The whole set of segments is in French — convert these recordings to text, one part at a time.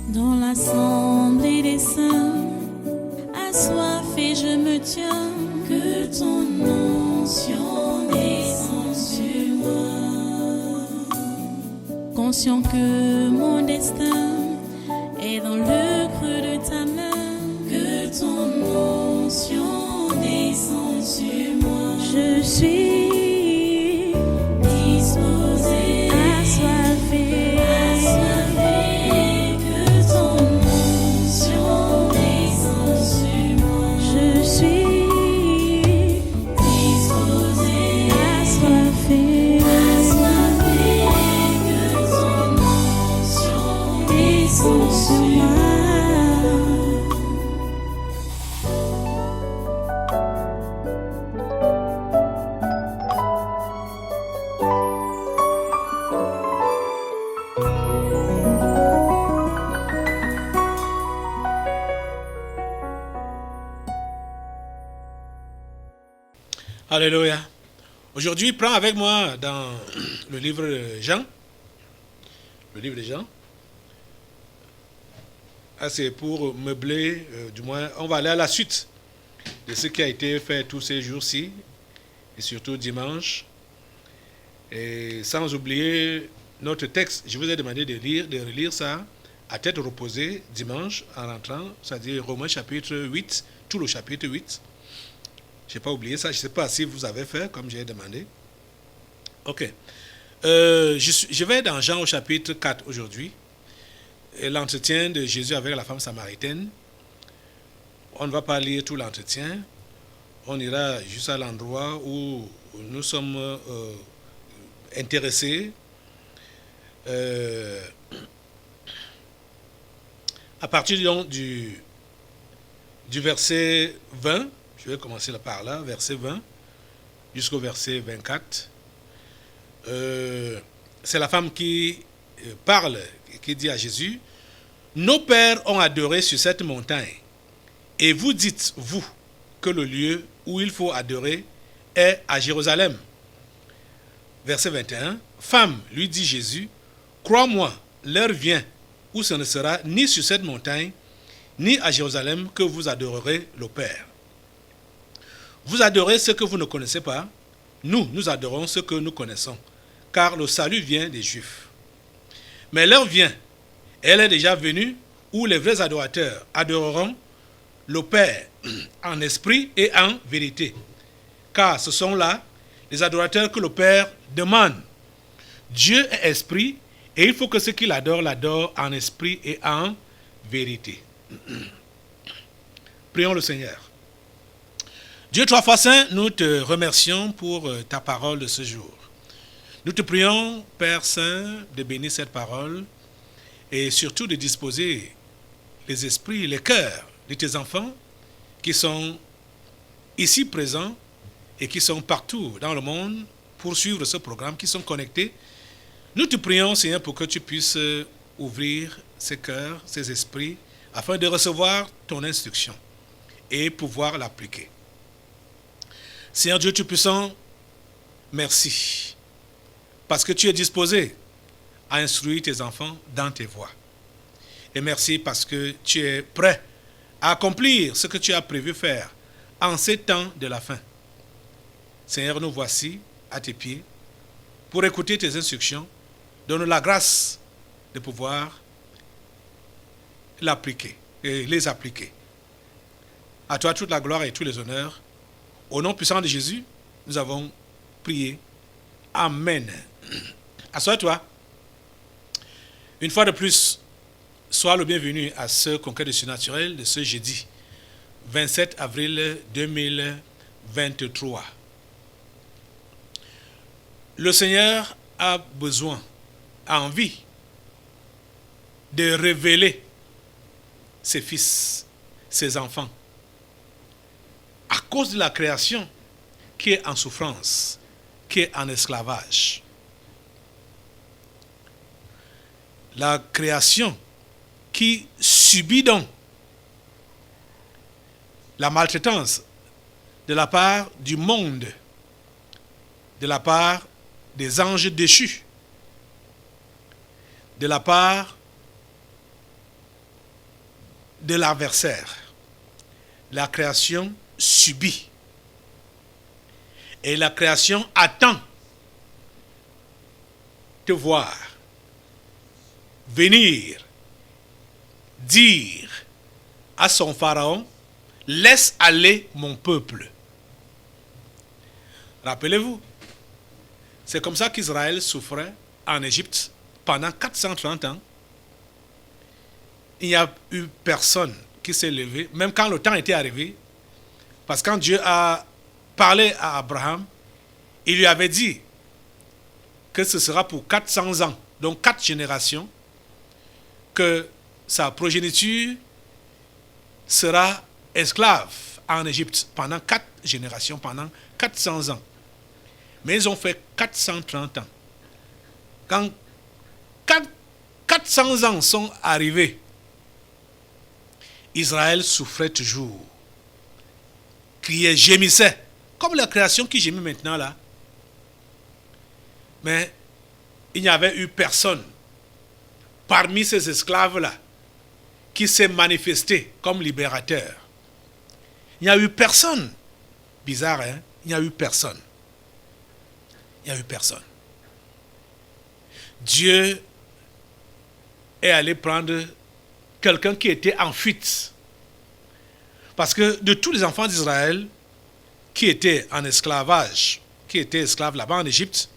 Dans l'assemblée des saints, assoiffé je me tiens, que ton onction descende sur moi. Conscient que mon destin est dans le creux de ta main, que ton onction descende sur moi. Je suis disposé, assoiffé, que ton onction descende sur moi. Je suis disposé, assoiffé, que ton onction descende sur moi. Alléluia. Aujourd'hui, prends avec moi dans le livre de Jean. Le livre de Jean. Ah, c'est pour meubler, du moins, on va aller à la suite de ce qui a été fait tous ces jours-ci, et surtout dimanche. Et sans oublier notre texte, je vous ai demandé de relire ça à tête reposée dimanche en rentrant, c'est-à-dire Romains chapitre 8, tout le chapitre 8. Je n'ai pas oublié ça, je ne sais pas si vous avez fait comme j'ai demandé. Ok. Je vais dans Jean au chapitre 4 aujourd'hui. Et l'entretien de Jésus avec la femme samaritaine. On ne va pas lire tout l'entretien. On ira juste à l'endroit où nous sommes intéressés. À partir donc du verset 20, je vais commencer par là, verset 20, jusqu'au verset 24. C'est la femme qui parle, qui dit à Jésus, « Nos pères ont adoré sur cette montagne, et vous dites, vous, que le lieu où il faut adorer est à Jérusalem. » Verset 21, « Femme, lui dit Jésus, crois-moi, l'heure vient où ce ne sera ni sur cette montagne, ni à Jérusalem que vous adorerez le Père. Vous adorez ce que vous ne connaissez pas, nous adorons ce que nous connaissons, car le salut vient des Juifs. Mais l'heure vient, elle est déjà venue, où les vrais adorateurs adoreront le Père en esprit et en vérité, car ce sont là les adorateurs que le Père demande. Dieu est esprit, et il faut que ceux qui l'adorent en esprit et en vérité. Prions le Seigneur. Dieu trois fois saint, nous te remercions pour ta parole de ce jour. Nous te prions, Père Saint, de bénir cette parole et surtout de disposer les esprits, les cœurs de tes enfants qui sont ici présents et qui sont partout dans le monde pour suivre ce programme, qui sont connectés. Nous te prions, Seigneur, pour que tu puisses ouvrir ces cœurs, ces esprits, afin de recevoir ton instruction et pouvoir l'appliquer. Seigneur Dieu Tout-Puissant, merci, parce que tu es disposé à instruire tes enfants dans tes voies. Et merci parce que tu es prêt à accomplir ce que tu as prévu faire en ces temps de la fin. Seigneur, nous voici à tes pieds pour écouter tes instructions. Donne-nous la grâce de pouvoir l'appliquer et les appliquer. À toi toute la gloire et tous les honneurs. Au nom puissant de Jésus, nous avons prié. Amen. Assois-toi. Une fois de plus, sois le bienvenu à ce conquête du surnaturel de ce jeudi 27 avril 2023. Le Seigneur a besoin, a envie de révéler ses fils, ses enfants, à cause de la création qui est en souffrance, qui est en esclavage. La création qui subit donc la maltraitance de la part du monde, de la part des anges déchus, de la part de l'adversaire. La création subit. Et la création attend te voir venir dire à son pharaon, laisse aller mon peuple. Rappelez-vous, c'est comme ça qu'Israël souffrait en Égypte pendant 430 ans. Il n'y a eu personne qui s'est levé, même quand le temps était arrivé, parce que quand Dieu a parlé à Abraham, il lui avait dit que ce sera pour 400 ans, donc 4 générations, que sa progéniture sera esclave en Égypte pendant 4 générations, pendant 400 ans. Mais ils ont fait 430 ans. Quand 400 ans sont arrivés, Israël souffrait toujours, criait, gémissait, comme la création qui gémit maintenant là. Mais il n'y avait eu personne parmi ces esclaves-là qui s'est manifesté comme libérateur. Il n'y a eu personne. Bizarre, hein? Il n'y a eu personne. Il n'y a eu personne. Dieu est allé prendre quelqu'un qui était en fuite. Parce que de tous les enfants d'Israël qui étaient en esclavage, qui étaient esclaves là-bas en Égypte,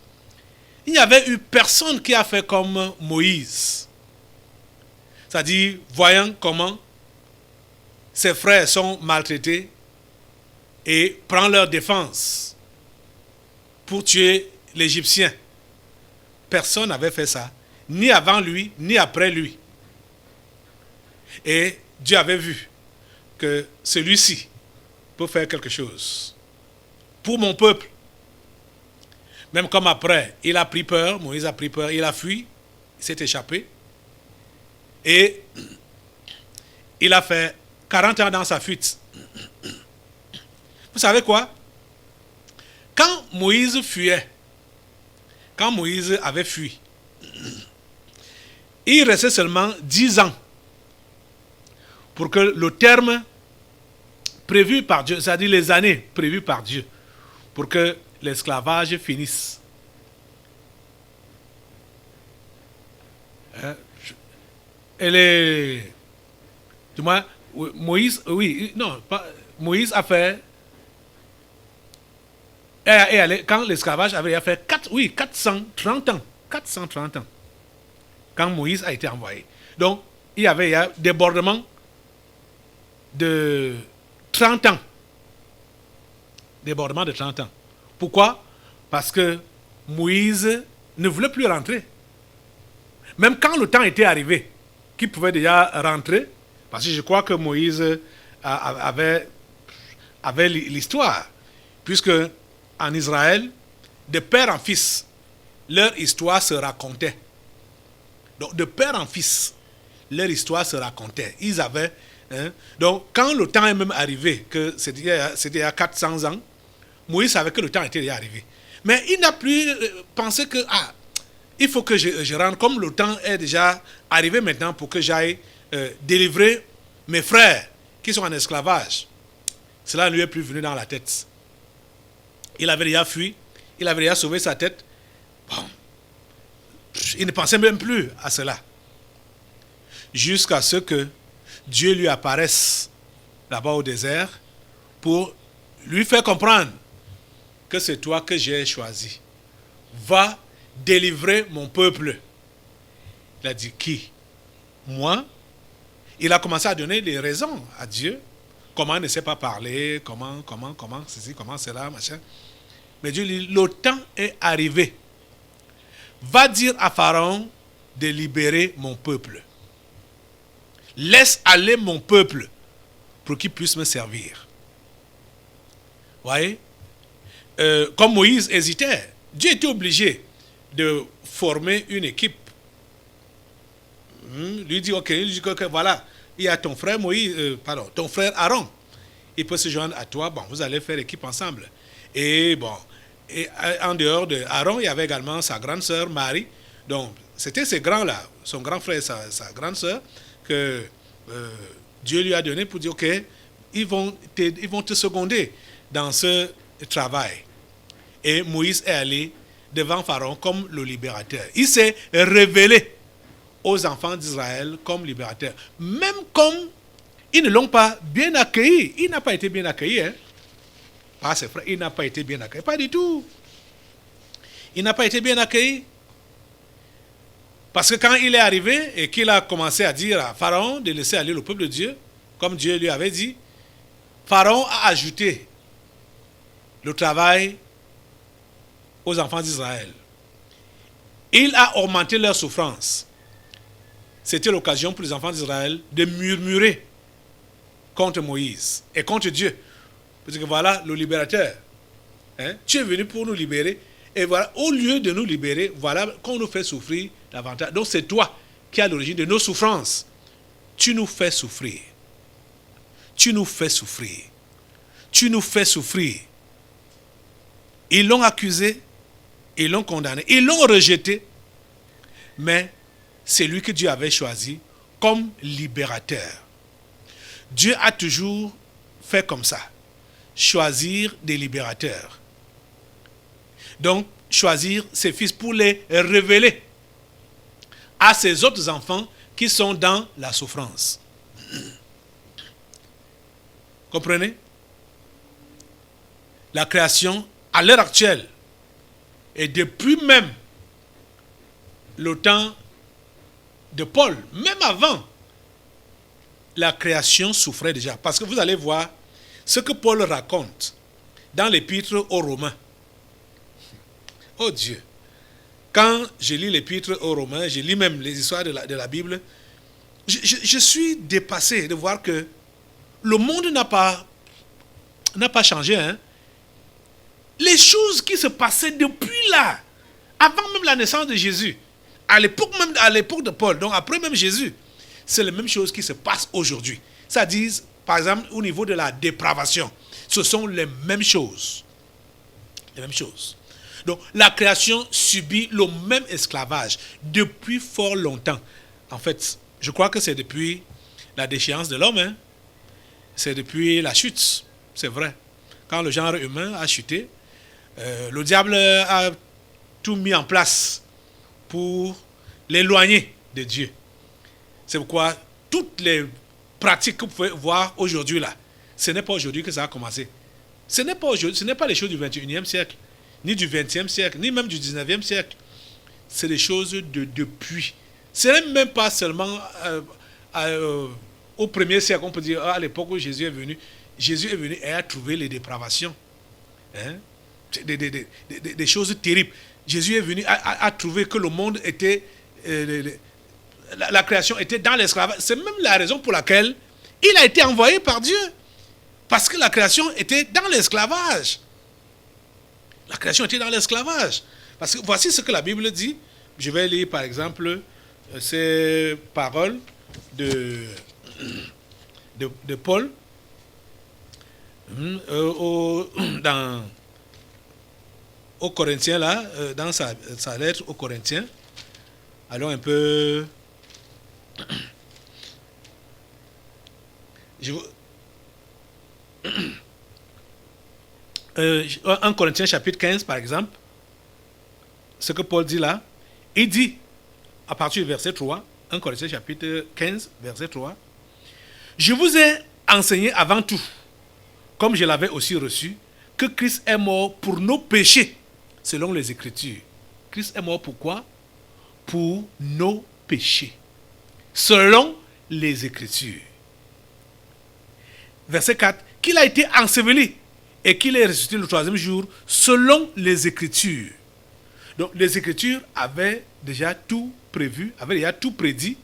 il n'y avait eu personne qui a fait comme Moïse. C'est-à-dire, voyant comment ses frères sont maltraités et prend leur défense pour tuer l'Égyptien. Personne n'avait fait ça, ni avant lui, ni après lui. Et Dieu avait vu que celui-ci peut faire quelque chose pour mon peuple. Même comme après, il a pris peur, Moïse a pris peur, il a fui, il s'est échappé. Et il a fait 40 ans dans sa fuite. Vous savez quoi? Quand Moïse fuyait, quand Moïse avait fui, il restait seulement 10 ans pour que le terme prévu par Dieu, c'est-à-dire les années prévues par Dieu, pour que l'esclavage finisse. Du moins, Moïse, oui, non, pas, Moïse a fait, quand l'esclavage avait fait 430 ans, 430 ans, quand Moïse a été envoyé. Donc, il y avait un débordement de 30 ans. Débordement de 30 ans. Pourquoi? Parce que Moïse ne voulait plus rentrer. Même quand le temps était arrivé, qu'il pouvait déjà rentrer, parce que je crois que Moïse avait l'histoire, puisque en Israël, de père en fils, leur histoire se racontait. Donc, de père en fils, leur histoire se racontait. Ils avaient... donc, quand le temps est même arrivé, que c'était il y a 400 ans, Moïse savait que le temps était déjà arrivé. Mais il n'a plus pensé que, il faut que je rentre, comme le temps est déjà arrivé maintenant pour que j'aille délivrer mes frères qui sont en esclavage. Cela ne lui est plus venu dans la tête. Il avait déjà fui, il avait déjà sauvé sa tête. Bon, il ne pensait même plus à cela. Jusqu'à ce que Dieu lui apparaisse là-bas au désert pour lui faire comprendre que c'est toi que j'ai choisi. Va délivrer mon peuple. Il a dit, qui? Moi? Il a commencé à donner des raisons à Dieu. Comment il ne sait pas parler, comment ceci, comment cela, machin. Mais Dieu dit, le temps est arrivé. Va dire à Pharaon de libérer mon peuple. Laisse aller mon peuple pour qu'il puisse me servir. Vous voyez? Comme Moïse hésitait, Dieu était obligé de former une équipe. Lui dit, ok, il dit que voilà, il y a ton frère ton frère Aaron. Il peut se joindre à toi, bon, vous allez faire équipe ensemble. Et bon, et en dehors de Aaron, il y avait également sa grande sœur Marie. Donc, c'était ces grands-là, son grand frère et sa grande sœur, que Dieu lui a donné pour dire, ok, ils vont te seconder dans ce travail. Et Moïse est allé devant Pharaon comme le libérateur. Il s'est révélé aux enfants d'Israël comme libérateur. Même comme ils ne l'ont pas bien accueilli. Il n'a pas été bien accueilli. Hein? Pas ses frères, il n'a pas été bien accueilli. Pas du tout. Il n'a pas été bien accueilli. Parce que quand il est arrivé et qu'il a commencé à dire à Pharaon de laisser aller le peuple de Dieu, comme Dieu lui avait dit, Pharaon a ajouté le travail aux enfants d'Israël. Il a augmenté leur souffrance. C'était l'occasion pour les enfants d'Israël de murmurer contre Moïse et contre Dieu. Parce que voilà le libérateur. Hein? Tu es venu pour nous libérer. Et voilà, au lieu de nous libérer, voilà qu'on nous fait souffrir davantage. Donc c'est toi qui as l'origine de nos souffrances. Tu nous fais souffrir. Tu nous fais souffrir. Tu nous fais souffrir. Ils l'ont accusé, ils l'ont condamné, ils l'ont rejeté. Mais c'est lui que Dieu avait choisi comme libérateur. Dieu a toujours fait comme ça. Choisir des libérateurs. Donc, choisir ses fils pour les révéler à ses autres enfants qui sont dans la souffrance. Comprenez? La création, à l'heure actuelle, et depuis même le temps de Paul, même avant, la création souffrait déjà. Parce que vous allez voir ce que Paul raconte dans l'épître aux Romains. Oh Dieu! Quand je lis l'épître aux Romains, je lis même les histoires de la Bible, je suis dépassé de voir que le monde n'a pas changé. Hein? Les choses qui se passaient depuis là, avant même la naissance de Jésus, à l'époque de Paul, donc après même Jésus, c'est les mêmes choses qui se passent aujourd'hui. Ça dit, par exemple, au niveau de la dépravation, ce sont les mêmes choses. Les mêmes choses. Donc, la création subit le même esclavage depuis fort longtemps. En fait, je crois que c'est depuis la déchéance de l'homme. Hein? C'est depuis la chute, c'est vrai. Quand le genre humain a chuté, le diable a tout mis en place pour l'éloigner de Dieu. C'est pourquoi toutes les pratiques que vous pouvez voir aujourd'hui là, ce n'est pas aujourd'hui que ça a commencé. Ce n'est pas les choses du 21e siècle, ni du 20e siècle, ni même du 19e siècle. C'est des choses de depuis. Ce n'est même pas seulement au premier siècle, on peut dire à l'époque où Jésus est venu et a trouvé les dépravations. Hein? Des choses terribles. Jésus est venu, a trouvé que le monde était... la création était dans l'esclavage. C'est même la raison pour laquelle il a été envoyé par Dieu. Parce que la création était dans l'esclavage. La création était dans l'esclavage. Parce que voici ce que la Bible dit. Je vais lire par exemple ces paroles de Paul aux Corinthiens, là, dans sa lettre aux Corinthiens. Allons un peu... 1 Corinthiens chapitre 15 par exemple, ce que Paul dit là, il dit à partir du verset 3, 1 Corinthiens chapitre 15 verset 3, je vous ai enseigné avant tout, comme je l'avais aussi reçu, que Christ est mort pour nos péchés, selon les Écritures. Christ est mort pourquoi? Pour nos péchés, selon les Écritures. Verset 4, qu'il a été enseveli et qu'il est ressuscité le troisième jour, selon les Écritures. Donc les Écritures avaient déjà tout prévu, avaient déjà tout prédit.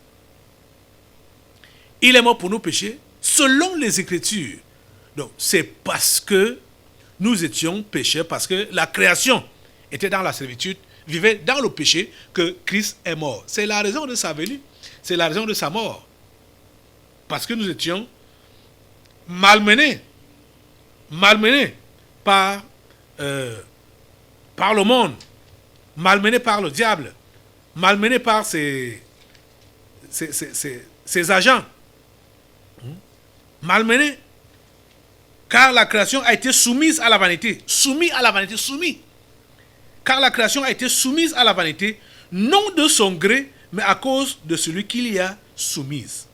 Il est mort pour nos péchés, selon les Écritures. Donc c'est parce que nous étions pécheurs, parce que la création était dans la servitude, vivait dans le péché, que Christ est mort. C'est la raison de sa venue, c'est la raison de sa mort. Parce que nous étions malmenés par le monde, malmenés par le diable, malmenés par ses agents. malmenée. Car la création a été soumise à la vanité. Soumise à la vanité, soumise. Car la création a été soumise à la vanité, non de son gré, mais à cause de celui qui l'y a soumise.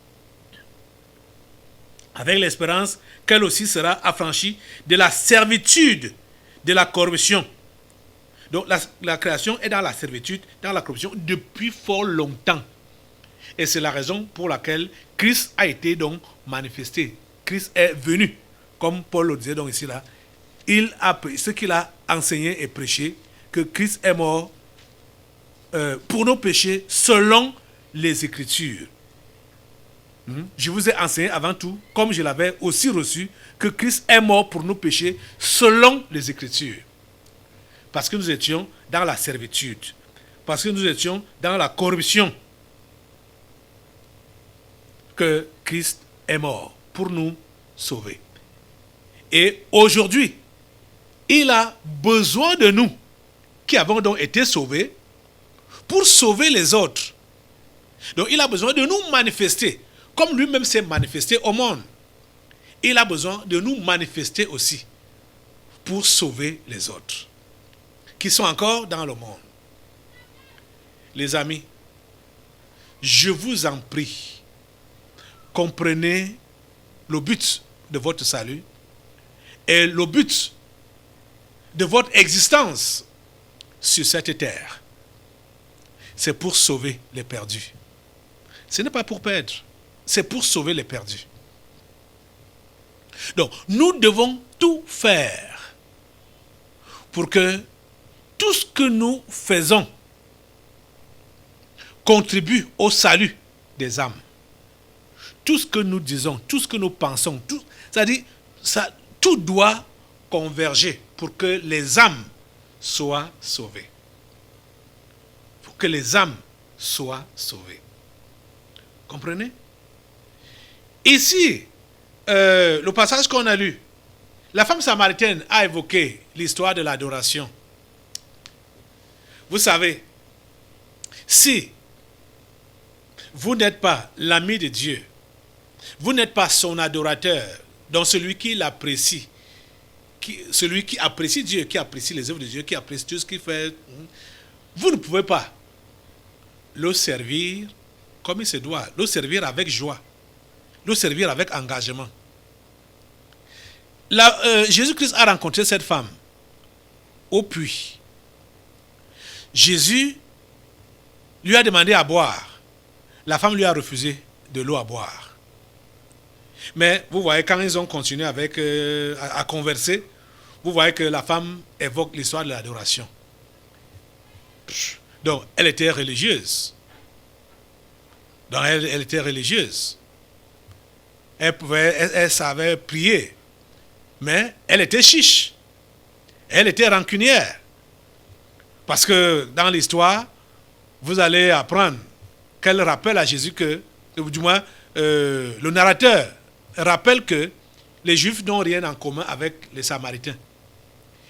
Avec l'espérance qu'elle aussi sera affranchie de la servitude de la corruption. Donc la création est dans la servitude, dans la corruption depuis fort longtemps. Et c'est la raison pour laquelle Christ a été donc manifesté. Christ est venu, comme Paul le disait donc ici là. Ce qu'il a enseigné et prêché, que Christ est mort pour nos péchés selon les Écritures. Je vous ai enseigné avant tout, comme je l'avais aussi reçu, que Christ est mort pour nos péchés selon les Écritures. Parce que nous étions dans la servitude. Parce que nous étions dans la corruption. Que Christ est mort pour nous sauver. Et aujourd'hui, il a besoin de nous, qui avons donc été sauvés, pour sauver les autres. Donc il a besoin de nous manifester, comme lui-même s'est manifesté au monde. Il a besoin de nous manifester aussi, pour sauver les autres, qui sont encore dans le monde. Les amis, je vous en prie, comprenez le but de votre salut et le but de votre existence sur cette terre. C'est pour sauver les perdus. Ce n'est pas pour perdre, c'est pour sauver les perdus. Donc, nous devons tout faire pour que tout ce que nous faisons contribue au salut des âmes. Tout ce que nous disons, tout ce que nous pensons, c'est-à-dire, tout doit converger pour que les âmes soient sauvées. Pour que les âmes soient sauvées. Comprenez? Ici, le passage qu'on a lu, la femme samaritaine a évoqué l'histoire de l'adoration. Vous savez, si vous n'êtes pas l'ami de Dieu, vous n'êtes pas son adorateur, donc celui qui l'apprécie, celui qui apprécie Dieu, qui apprécie les œuvres de Dieu, qui apprécie tout ce qu'il fait, vous ne pouvez pas le servir comme il se doit, le servir avec joie, le servir avec engagement. Jésus-Christ a rencontré cette femme au puits. Jésus lui a demandé à boire. La femme lui a refusé de l'eau à boire. Mais vous voyez, quand ils ont continué à converser, vous voyez que la femme évoque l'histoire de l'adoration. Donc, elle était religieuse. Donc, elle était religieuse. Elle savait prier. Mais elle était chiche. Elle était rancunière. Parce que dans l'histoire, vous allez apprendre qu'elle rappelle à Jésus que, du moins, le narrateur rappelle que les Juifs n'ont rien en commun avec les Samaritains.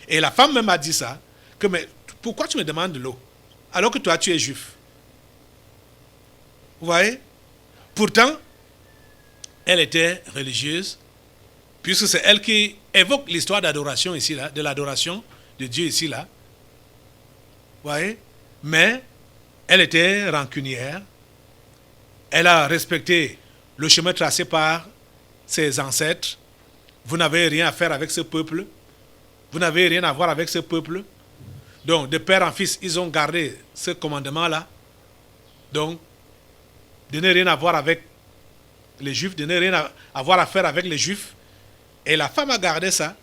Et la femme même a dit ça, que mais pourquoi tu me demandes de l'eau alors que toi tu es juif? Vous voyez? Pourtant, elle était religieuse, puisque c'est elle qui évoque l'histoire d'adoration ici, là, de l'adoration de Dieu ici, là. Vous voyez? Mais elle était rancunière. Elle a respecté le chemin tracé par ses ancêtres. Vous n'avez rien à faire avec ce peuple. Vous n'avez rien à voir avec ce peuple. Donc, de père en fils, ils ont gardé ce commandement-là. Donc, de ne rien avoir avec les Juifs, de ne rien avoir à faire avec les Juifs. Et la femme a gardé ça.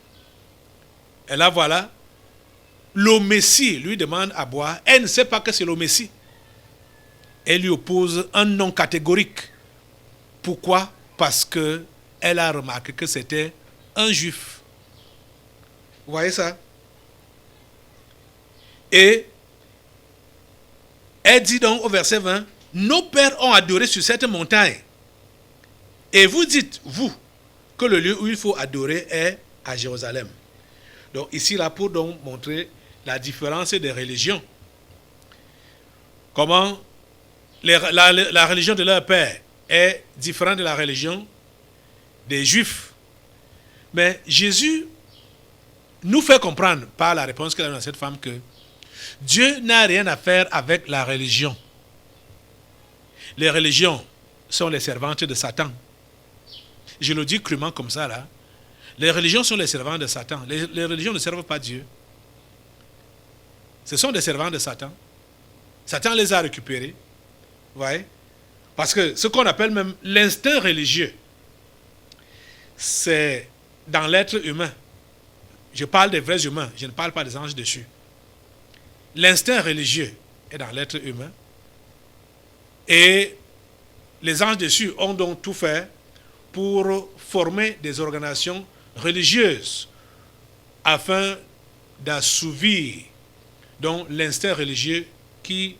Et là, voilà, le Messie lui demande à boire. Elle ne sait pas que c'est le Messie. Elle lui oppose un non catégorique. Pourquoi? Parce qu'elle a remarqué que c'était un Juif. Vous voyez ça? Et elle dit donc au verset 20, « Nos pères ont adoré sur cette montagne. Et vous dites, vous, que le lieu où il faut adorer est à Jérusalem. » Donc ici, là, pour donc montrer la différence des religions. Comment la religion de leur père est différente de la religion des Juifs. Mais Jésus nous fait comprendre par la réponse qu'il a donnée à cette femme que Dieu n'a rien à faire avec la religion. Les religions sont les servantes de Satan. Je le dis crûment comme ça là. Les religions sont les servants de Satan. Les religions ne servent pas Dieu. Ce sont des servants de Satan. Satan les a récupérés. Vous voyez? Parce que ce qu'on appelle même l'instinct religieux, c'est dans l'être humain. Je parle des vrais humains, je ne parle pas des anges déchus. L'instinct religieux est dans l'être humain. Et les anges déchus ont donc tout fait pour former des organisations religieuses afin d'assouvir donc l'instinct religieux qui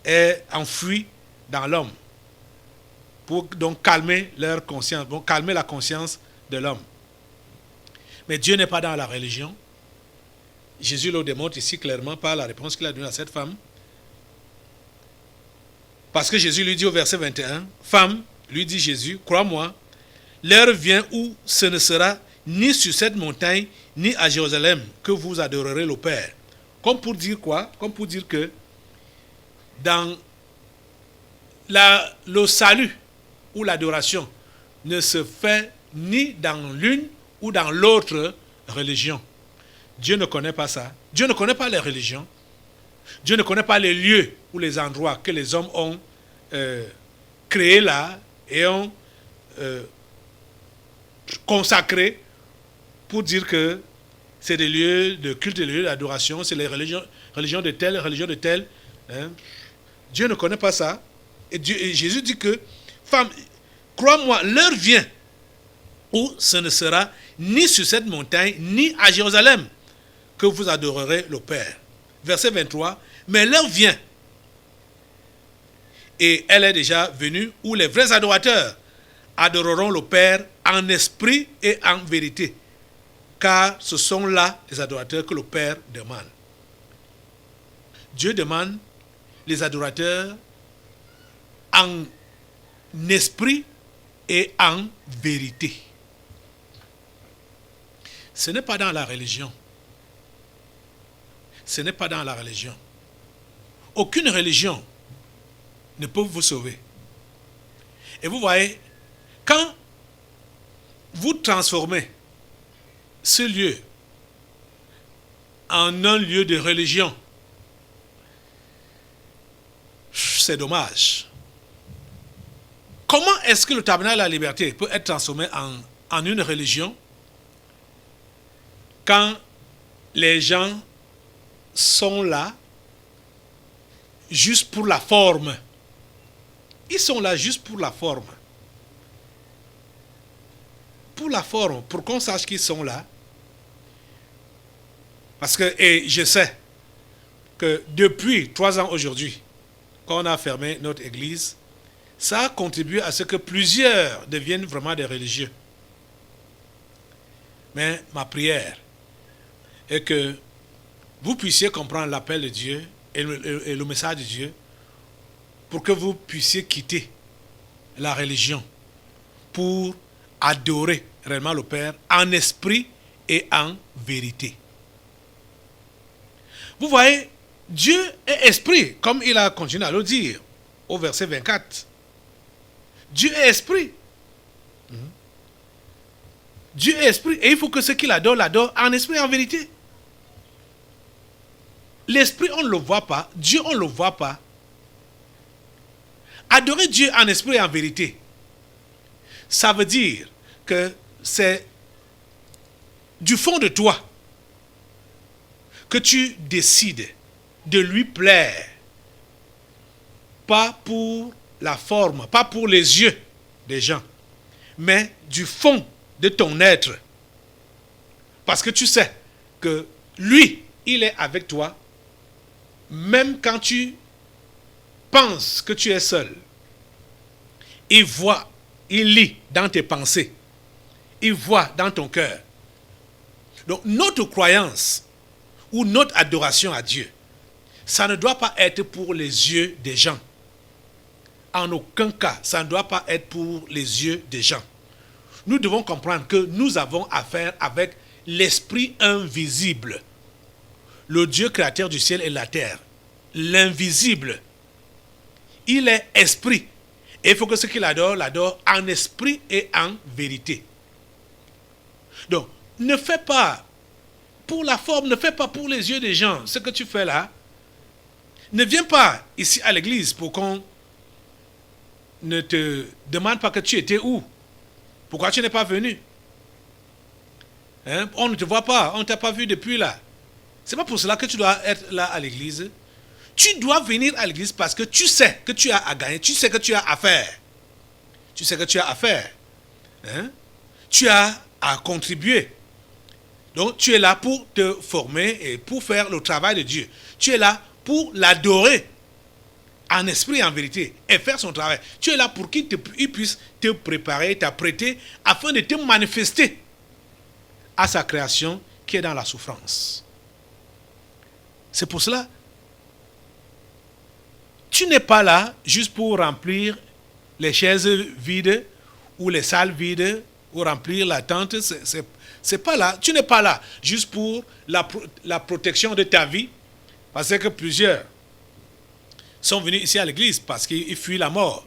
est enfoui dans l'homme pour donc calmer leur conscience, pour calmer la conscience de l'homme. Mais Dieu n'est pas dans la religion. Jésus le démontre ici clairement par la réponse qu'il a donnée à cette femme. Parce que Jésus lui dit au verset 21, « Femme, lui dit Jésus, crois-moi, l'heure vient où ce ne sera ni sur cette montagne, ni à Jérusalem que vous adorerez le Père. » Comme pour dire quoi? Comme pour dire que dans le salut ou l'adoration ne se fait ni dans l'une ou dans l'autre religion. Dieu ne connaît pas ça. Dieu ne connaît pas les religions. Dieu ne connaît pas les lieux ou les endroits que les hommes ont créés là et ont consacrés pour dire que c'est des lieux de culte, des lieux d'adoration, c'est les religions de telle, religion de telle. Hein. Dieu ne connaît pas ça. Et Jésus dit que, femme, crois-moi, l'heure vient où ce ne sera ni sur cette montagne, ni à Jérusalem que vous adorerez le Père. Verset 23, mais l'heure vient, et elle est déjà venue, où les vrais adorateurs adoreront le Père en esprit et en vérité, car ce sont là les adorateurs que le Père demande. Dieu demande les adorateurs en esprit et en vérité. Ce n'est pas dans la religion. Ce n'est pas dans la religion. Aucune religion ne peut vous sauver. Et vous voyez, quand vous transformez ce lieu en un lieu de religion, c'est dommage. Comment est-ce que le tabernacle de la liberté peut être transformé en une religion quand les gens sont là juste pour la forme? Ils sont là juste pour la forme. Pour la forme, pour qu'on sache qu'ils sont là. Parce que, et je sais que depuis 3 ans aujourd'hui, quand on a fermé notre église, ça a contribué à ce que plusieurs deviennent vraiment des religieux. Mais ma prière est que vous puissiez comprendre l'appel de Dieu et le message de Dieu pour que vous puissiez quitter la religion pour adorer réellement le Père en esprit et en vérité. Vous voyez, Dieu est esprit, comme il a continué à le dire au verset 24. Dieu est esprit. Dieu est esprit et il faut que ceux qui l'adorent en esprit et en vérité. L'esprit, on ne le voit pas. Dieu, on ne le voit pas. Adorer Dieu en esprit et en vérité, ça veut dire que c'est du fond de toi que tu décides de lui plaire. Pas pour la forme, pas pour les yeux des gens, mais du fond de ton être. Parce que tu sais que lui, il est avec toi, même quand tu penses que tu es seul. Il voit, il lit dans tes pensées, il voit dans ton cœur. Donc notre croyance ou notre adoration à Dieu, ça ne doit pas être pour les yeux des gens. En aucun cas, ça ne doit pas être pour les yeux des gens. nous devons comprendre que nous avons affaire avec l'esprit invisible, le Dieu créateur du ciel et de la terre, l'invisible. Il est esprit. Et il faut que ceux qui l'adorent en esprit et en vérité. Donc, ne fais pas pour la forme, ne fais pas pour les yeux des gens ce que tu fais là. Ne viens pas ici à l'église pour qu'on ne te demande pas que tu étais où. Pourquoi tu n'es pas venu? Hein? On ne te voit pas, on ne t'a pas vu depuis là. C'est pas pour cela que tu dois être là à l'église. Tu dois venir à l'église parce que tu sais que tu as à gagner, tu sais que tu as à faire. Tu sais que tu as à faire. Hein? Tu as à contribuer. Donc tu es là pour te former et pour faire le travail de Dieu. Tu es là pour l'adorer en esprit et en vérité et faire son travail. Tu es là pour qu'il puisse te préparer, t'apprêter afin de te manifester à sa création qui est dans la souffrance. C'est pour cela tu n'es pas là juste pour remplir les chaises vides ou les salles vides ou remplir la tente. C'est pas là. Tu n'es pas là juste pour la protection de ta vie. Parce que plusieurs sont venus ici à l'église parce qu'ils fuient la mort.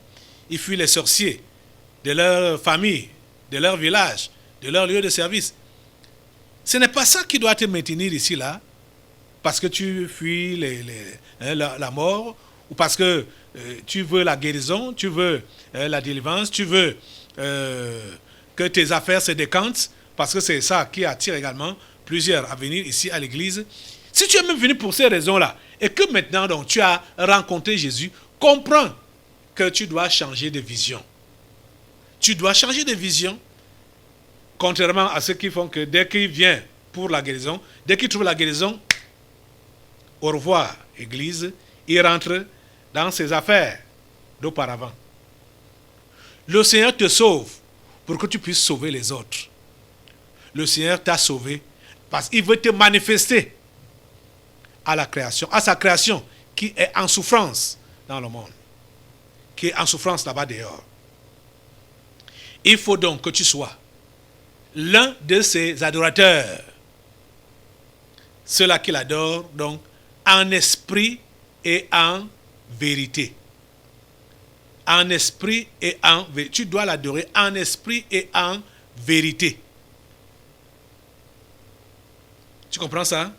Ils fuient les sorciers de leur famille, de leur village, de leur lieu de service. Ce n'est pas ça qui doit te maintenir ici là. Parce que tu fuis la mort. Ou parce que tu veux la guérison, tu veux la délivrance, tu veux que tes affaires se décantent, parce que c'est ça qui attire également plusieurs à venir ici à l'église. Si tu es même venu pour ces raisons-là, et que maintenant donc, tu as rencontré Jésus, comprends que tu dois changer de vision. Tu dois changer de vision, contrairement à ceux qui font que dès qu'il vient pour la guérison, dès qu'il trouve la guérison, au revoir, église, il rentre dans ses affaires d'auparavant. Le Seigneur te sauve pour que tu puisses sauver les autres. Le Seigneur t'a sauvé parce qu'il veut te manifester à la création, à sa création qui est en souffrance dans le monde, qui est en souffrance là-bas dehors. Il faut donc que tu sois l'un de ses adorateurs, ceux-là qui l'adorent donc en esprit et en vérité. En esprit et en vérité. Tu dois l'adorer en esprit et en vérité. Tu comprends ça?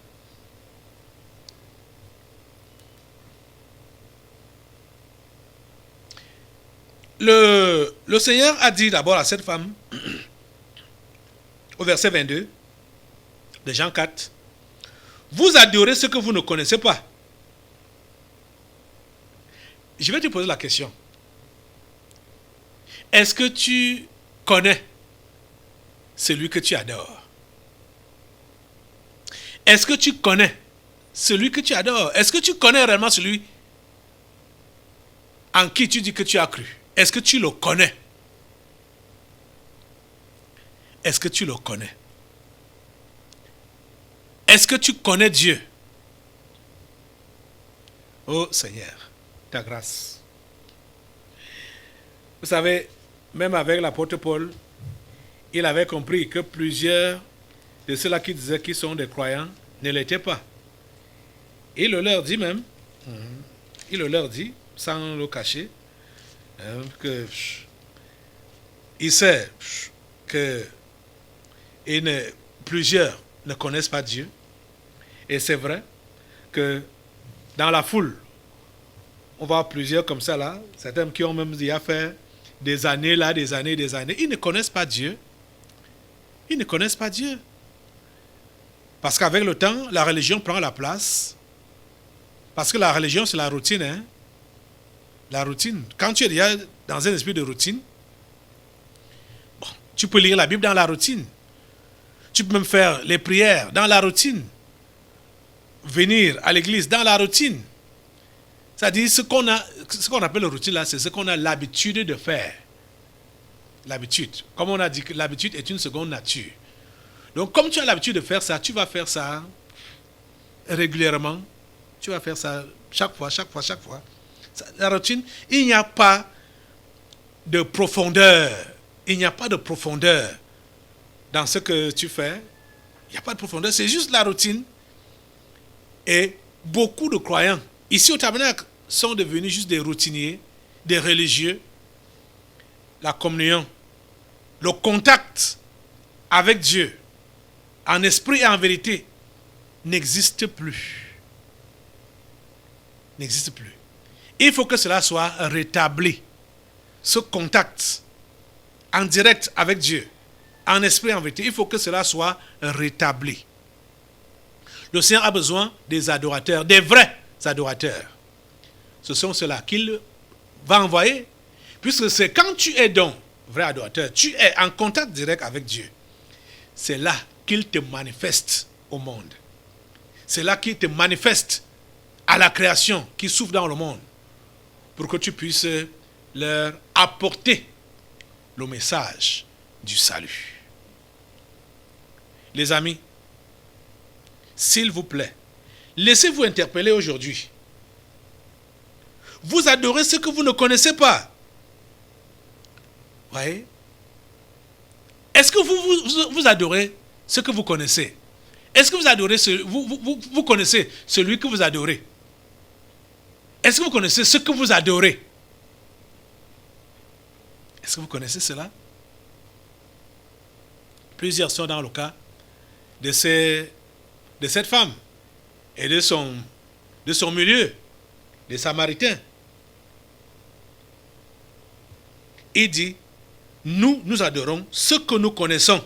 Le Seigneur a dit d'abord à cette femme, au verset 22 de Jean 4, vous adorez ce que vous ne connaissez pas. Je vais te poser la question. Est-ce que tu connais celui que tu adores? Est-ce que tu connais celui que tu adores? Est-ce que tu connais réellement celui en qui tu dis que tu as cru? Est-ce que tu le connais? Est-ce que tu le connais? Est-ce que tu connais Dieu? Oh Seigneur, ta grâce. Vous savez, même avec l'apôtre Paul, il avait compris que plusieurs de ceux-là qui disaient qu'ils sont des croyants ne l'étaient pas. Il le leur dit même, il le leur dit, sans le cacher, que il sait que plusieurs ne connaissent pas Dieu. Et c'est vrai que dans la foule, on voit plusieurs comme ça là, certains qui ont même déjà fait des années là, des années, ils ne connaissent pas Dieu. Ils ne connaissent pas Dieu. Parce qu'avec le temps, la religion prend la place. Parce que la religion, c'est la routine. Hein? La routine. Quand tu es déjà dans un esprit de routine, bon, tu peux lire la Bible dans la routine. Tu peux même faire les prières dans la routine. Venir à l'église dans la routine. C'est-à-dire ce qu'on appelle la routine là, c'est ce qu'on a l'habitude de faire. L'habitude. Comme on a dit que l'habitude est une seconde nature. Donc comme tu as l'habitude de faire ça, tu vas faire ça régulièrement. Tu vas faire ça chaque fois. La routine, il n'y a pas de profondeur. il n'y a pas de profondeur dans ce que tu fais. Il n'y a pas de profondeur, c'est juste la routine. Et beaucoup de croyants, ici au tabernacle, sont devenus juste des routiniers, des religieux. La communion, le contact avec Dieu, en esprit et en vérité, n'existe plus. N'existe plus. Il faut que cela soit rétabli. Ce contact en direct avec Dieu, en esprit et en vérité, il faut que cela soit rétabli. Le Seigneur a besoin des adorateurs, des vrais adorateurs. Ce sont ceux-là qu'il va envoyer, puisque c'est quand tu es donc vrai adorateur, tu es en contact direct avec Dieu. C'est là qu'il te manifeste au monde. C'est là qu'il te manifeste à la création qui souffre dans le monde, pour que tu puisses leur apporter le message du salut. Les amis, s'il vous plaît, laissez-vous interpeller aujourd'hui. Vous adorez ce que vous ne connaissez pas. Voyez? Est-ce que vous adorez ce que vous connaissez? Est-ce que vous adorez vous connaissez celui que vous adorez? Est-ce que vous connaissez ce que vous adorez? Est-ce que vous connaissez cela? Plusieurs sont dans le cas de cette femme et de son milieu, des Samaritains. Il dit, nous adorons ce que nous connaissons,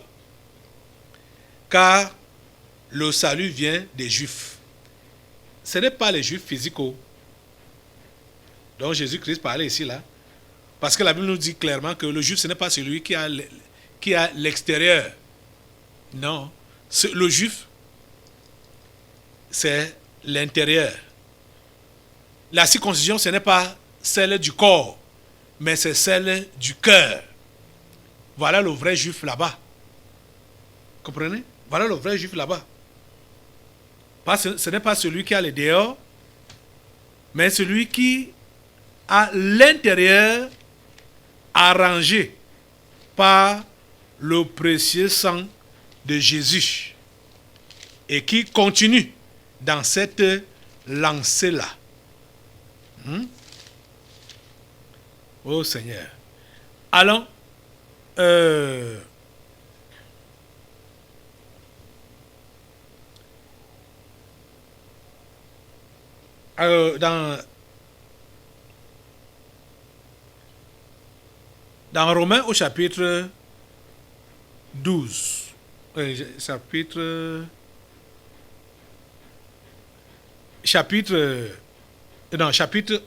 car le salut vient des Juifs. Ce n'est pas les Juifs physiques dont Jésus-Christ parlait ici, là. Parce que la Bible nous dit clairement que le Juif, ce n'est pas celui qui a l'extérieur. Non. Le Juif, c'est l'intérieur. La circoncision, ce n'est pas celle du corps, mais c'est celle du cœur. Voilà le vrai Juif là-bas. Comprenez? Voilà le vrai Juif là-bas. Ce n'est pas celui qui a les dehors, mais celui qui a l'intérieur arrangé par le précieux sang de Jésus et qui continue dans cette lancée-là. Oh Seigneur. Allons dans Romains au chapitre 12. Chapitre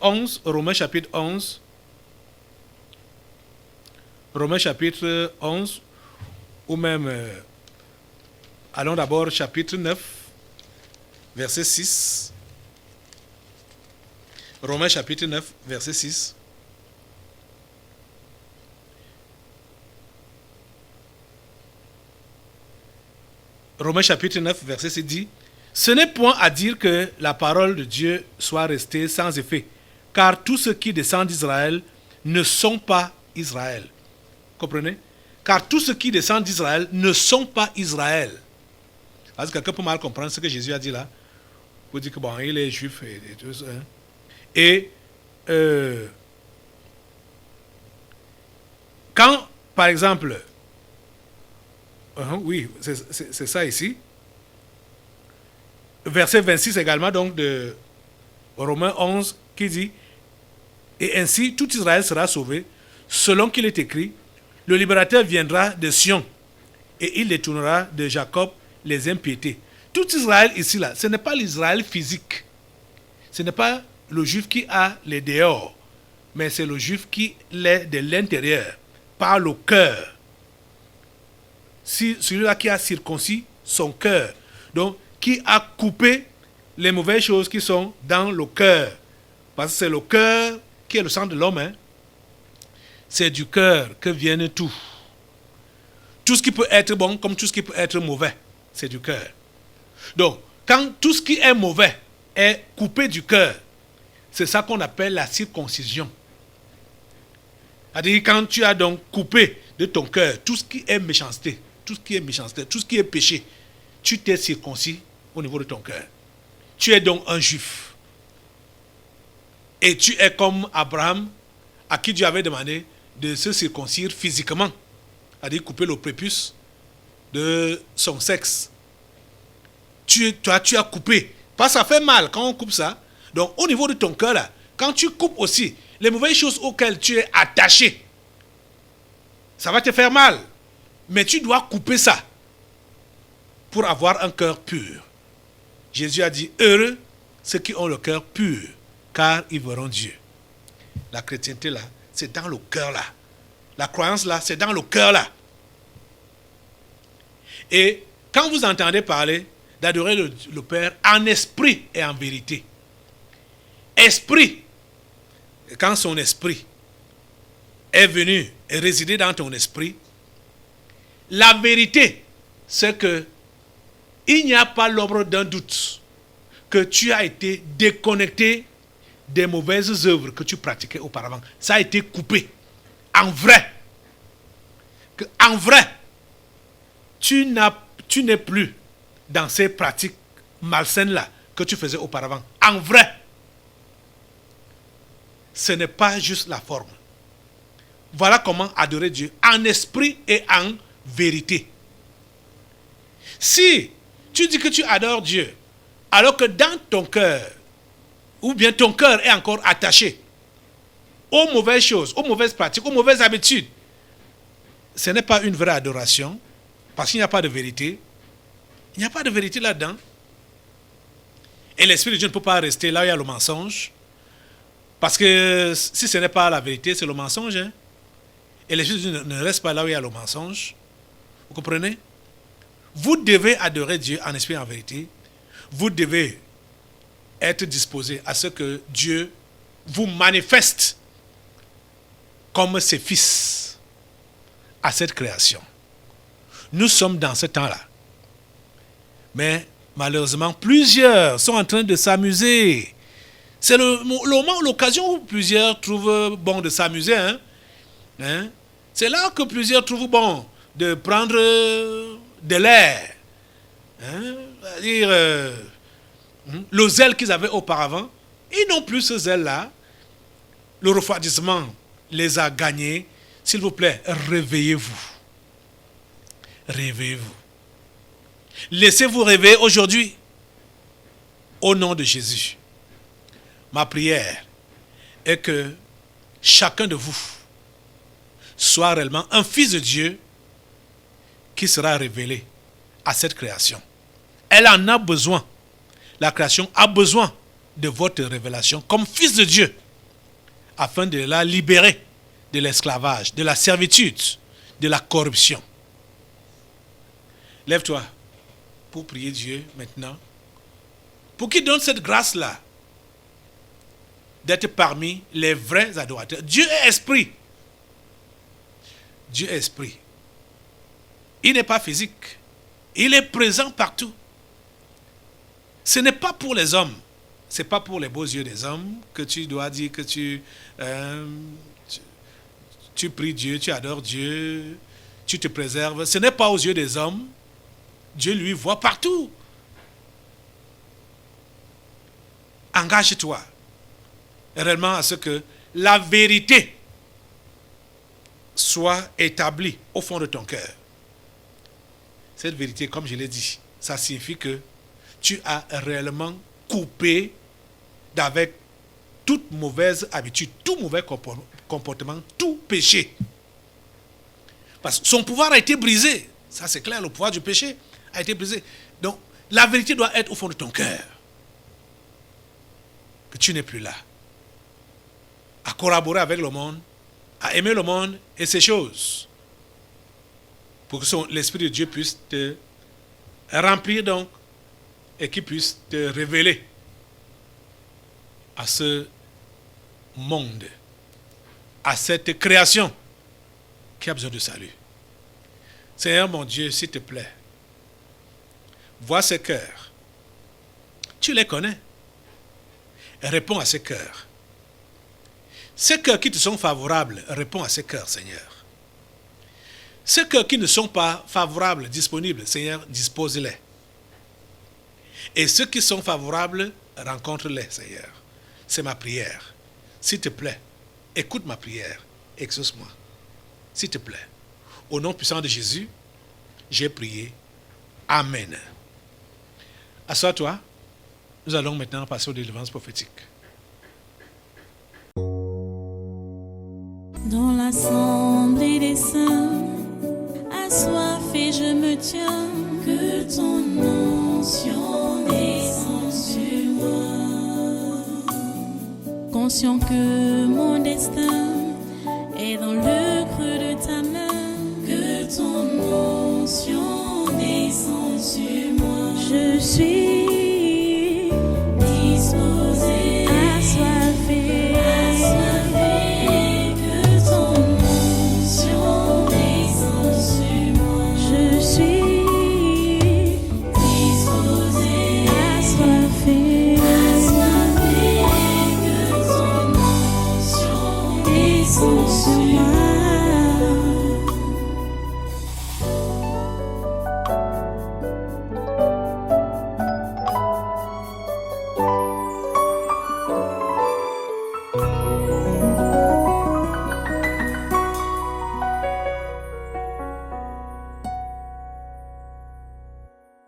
11, Romains chapitre 11. Romains chapitre 11, ou même, allons d'abord chapitre 9, verset 6. Romains chapitre 9, verset 6. Romains chapitre 9, verset 6 dit, « Ce n'est point à dire que la parole de Dieu soit restée sans effet, car tous ceux qui descendent d'Israël ne sont pas Israël. » Comprenez? Car tous ceux qui descendent d'Israël ne sont pas Israël. Parce que quelqu'un peut mal comprendre ce que Jésus a dit là. Vous dites que bon, il est juif et tout ça. Et quand, par exemple, oui, c'est ça ici. Verset 26 également, donc de Romains 11, qui dit, « Et ainsi, tout Israël sera sauvé, selon qu'il est écrit, le libérateur viendra de Sion, et il détournera de Jacob les impiétés. » Tout Israël ici, là, ce n'est pas l'Israël physique. Ce n'est pas le juif qui a les dehors, mais c'est le juif qui l'est de l'intérieur, par le cœur. Si celui-là qui a circoncis son cœur, donc qui a coupé les mauvaises choses qui sont dans le cœur. Parce que c'est le cœur qui est le sang de l'homme. Hein. C'est du cœur que viennent tout. Tout ce qui peut être bon comme tout ce qui peut être mauvais, c'est du cœur. Donc, quand tout ce qui est mauvais est coupé du cœur, c'est ça qu'on appelle la circoncision. C'est-à-dire quand tu as donc coupé de ton cœur, tout ce qui est méchanceté, tout ce qui est péché, tu t'es circoncis au niveau de ton cœur. Tu es donc un juif. Et tu es comme Abraham, à qui Dieu avait demandé de se circoncire physiquement, c'est-à-dire couper le prépuce de son sexe. Tu as coupé. Parce que ça fait mal quand on coupe ça. Donc au niveau de ton cœur, là, quand tu coupes aussi les mauvaises choses auxquelles tu es attaché, ça va te faire mal. Mais tu dois couper ça pour avoir un cœur pur. Jésus a dit, heureux ceux qui ont le cœur pur, car ils verront Dieu. La chrétienté là, c'est dans le cœur là. La croyance là, c'est dans le cœur là. Et quand vous entendez parler d'adorer le Père en esprit et en vérité, esprit, quand son esprit est venu et résidé dans ton esprit, la vérité, c'est que il n'y a pas l'ombre d'un doute que tu as été déconnecté des mauvaises œuvres que tu pratiquais auparavant. Ça a été coupé. En vrai. En vrai, tu n'es plus dans ces pratiques malsaines-là que tu faisais auparavant. En vrai, ce n'est pas juste la forme. Voilà comment adorer Dieu en esprit et en vérité. Si tu dis que tu adores Dieu, alors que dans ton cœur, ou bien ton cœur est encore attaché aux mauvaises choses, aux mauvaises pratiques, aux mauvaises habitudes, ce n'est pas une vraie adoration, parce qu'il n'y a pas de vérité. Il n'y a pas de vérité là-dedans. Et l'Esprit de Dieu ne peut pas rester là où il y a le mensonge. Parce que si ce n'est pas la vérité, c'est le mensonge. Hein? Et l'Esprit de Dieu ne reste pas là où il y a le mensonge. Vous comprenez? Vous devez adorer Dieu en esprit et en vérité. Vous devez être disposé à ce que Dieu vous manifeste comme ses fils à cette création. Nous sommes dans ce temps-là. Mais malheureusement, plusieurs sont en train de s'amuser. C'est le moment, l'occasion où plusieurs trouvent bon de s'amuser. Hein? C'est là que plusieurs trouvent bon de prendre de l'air. Hein? C'est-à-dire, le zèle qu'ils avaient auparavant, ils n'ont plus ce zèle-là. Le refroidissement les a gagnés. S'il vous plaît, réveillez-vous. Réveillez-vous. Laissez-vous réveiller aujourd'hui. Au nom de Jésus. Ma prière est que chacun de vous soit réellement un fils de Dieu qui sera révélé à cette création. Elle en a besoin. La création a besoin de votre révélation comme fils de Dieu afin de la libérer de l'esclavage, de la servitude, de la corruption. Lève-toi pour prier Dieu maintenant, pour qu'il donne cette grâce-là d'être parmi les vrais adorateurs. Dieu est esprit. Dieu est esprit. Il n'est pas physique. Il est présent partout. Ce n'est pas pour les hommes. Ce n'est pas pour les beaux yeux des hommes que tu dois dire que tu pries Dieu, tu adores Dieu, tu te préserves. Ce n'est pas aux yeux des hommes. Dieu lui voit partout. Engage-toi réellement à ce que la vérité soit établie au fond de ton cœur. Cette vérité, comme je l'ai dit, ça signifie que tu as réellement coupé d'avec toute mauvaise habitude, tout mauvais comportement, tout péché. Parce que son pouvoir a été brisé. Ça c'est clair, le pouvoir du péché a été brisé. Donc, la vérité doit être au fond de ton cœur. Que tu n'es plus là. À collaborer avec le monde, à aimer le monde et ses choses. Pour que l'Esprit de Dieu puisse te remplir donc et qu'il puisse te révéler à ce monde, à cette création qui a besoin de salut. Seigneur mon Dieu, s'il te plaît, vois ces cœurs. Tu les connais. Réponds à ces cœurs. Ces cœurs qui te sont favorables, réponds à ces cœurs, Seigneur. Ceux cœurs qui ne sont pas favorables, disponibles, Seigneur, dispose-les. Et ceux qui sont favorables, rencontre-les, Seigneur. C'est ma prière. S'il te plaît, écoute ma prière. Exauce-moi. S'il te plaît. Au nom puissant de Jésus, j'ai prié. Amen. Assois-toi. Nous allons maintenant passer aux délivrances prophétiques. Dans l'assemblée des saints, assoiffé je me tiens, que ton onction descende sur moi. Conscient que mon destin